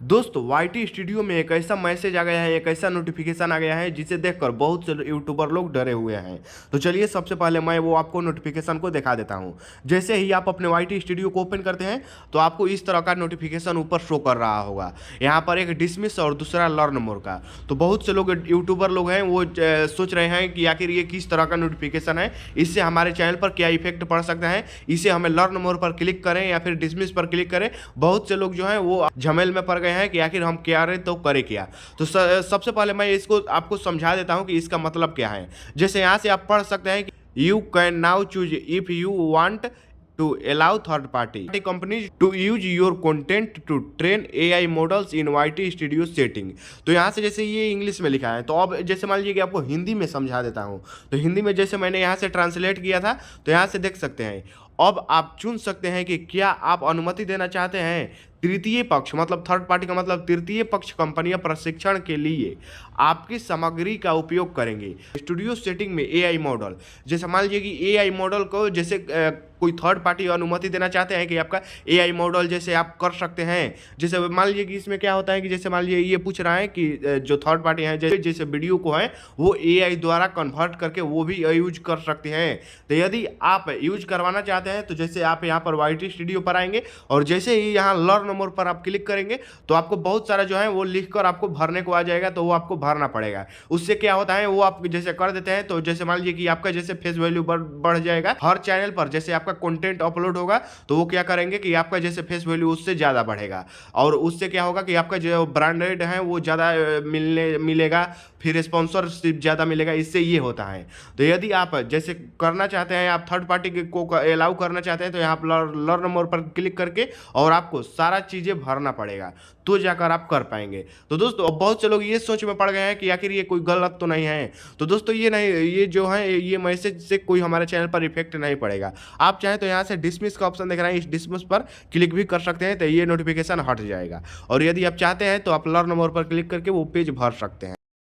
दोस्तों YT studio में एक ऐसा मैसेज आ गया है, एक ऐसा नोटिफिकेशन आ गया है जिसे देखकर बहुत से यूट्यूबर लोग डरे हुए हैं। तो चलिए सबसे पहले मैं वो आपको नोटिफिकेशन को दिखा देता हूं। जैसे ही आप अपने वाईटी स्टूडियो को ओपन करते हैं तो आपको इस तरह का नोटिफिकेशन ऊपर शो कर रहा होगा। यहाँ पर एक डिसमिस और दूसरा लर्न मोर का। तो बहुत से लोग यूट्यूबर लोग हैं वो सोच रहे हैं कि आखिर ये किस तरह का नोटिफिकेशन है, इससे हमारे चैनल पर क्या इफेक्ट पड़ सकता है, इसे हमें लर्न मोर पर क्लिक करें या फिर डिसमिस पर क्लिक करें। बहुत से लोग जो हैं वो झमेल में पड़ गए हैं कि आखिर हम क्या करें तो करें क्या। तो सबसे पहले मैं इसको आपको समझा देता हूं कि इसका मतलब क्या है। जैसे यहाँ से आप पढ़ सकते हैं कि you can now choose if you want to allow third party companies to use your content to train AI models in YT Studio setting। तो यहाँ से जैसे ये इंग्लिश में लिखा है, तो अब जैसे मान लीजिए कि आपको हिंदी में समझा देता हूँ। तो हिंदी में जैसे मैंने यहाँ से ट्रांसलेट किया था, तो यहाँ से देख सकते हैं। अब आप चुन सकते हैं कि क्या आप अनुमति देना चाहते हैं तृतीय पक्ष, मतलब थर्ड पार्टी का मतलब तृतीय पक्ष कंपनियां प्रशिक्षण के लिए आपकी सामग्री का उपयोग करेंगे स्टूडियो सेटिंग में एआई मॉडल। जैसे मान लीजिए कि एआई मॉडल को जैसे कोई थर्ड पार्टी अनुमति देना चाहते हैं कि आपका एआई मॉडल जैसे आप कर सकते हैं। जैसे मान लीजिए कि इसमें क्या होता है कि जैसे मान लीजिए ये पूछ रहा है कि जो थर्ड पार्टी है जैसे वीडियो को है वो एआई द्वारा कन्वर्ट करके वो भी यूज कर सकते हैं। तो यदि आप यूज करवाना चाहते हैं तो जैसे आप यहाँ पर वाईटी स्टूडियो पर आएंगे और जैसे ही यहाँ लर्न मोर पर आप क्लिक करेंगे तो आपको बहुत सारा जो है वो लिखकर आपको भरने को आ जाएगा। तो वो आपको भरना पड़ेगा। उससे क्या होता है वो आप जैसे कर देते हैं तो जैसे मान लीजिए कि आपका जैसे फेस वैल्यू बढ़ जाएगा। हर चैनल पर जैसे आपका कंटेंट अपलोड होगा तो वो क्या करेंगे कि आपका जैसे फेस वैल्यू उससे ज़्यादा बढ़ेगा और उससे क्या होगा कि आपका जो ब्रांडेड है वो ज़्यादा मिलेगा, फिर स्पॉन्सरशिप ज़्यादा मिलेगा। इससे ये होता है। तो यदि आप जैसे करना चाहते हैं, आप थर्ड पार्टी को अलाउ करना चाहते हैं तो यहाँ पर लर्न मोर पर क्लिक करके और आपको सारा चीज़ें भरना पड़ेगा तो जाकर आप कर पाएंगे। तो दोस्तों अब बहुत से लोग ये सोच में पड़ गए हैं कि आखिर ये कोई गलत तो नहीं है। तो दोस्तों ये नहीं, ये जो है ये मैसेज से कोई हमारे चैनल पर इफेक्ट नहीं पड़ेगा। आप चाहें तो यहाँ से डिसमिस का ऑप्शन दिख रहा है, इस डिसमिस पर क्लिक भी कर सकते हैं तो ये नोटिफिकेशन हट जाएगा। और यदि आप चाहते हैं तो आप लर्न मोर पर क्लिक करके वो पेज भर सकते हैं।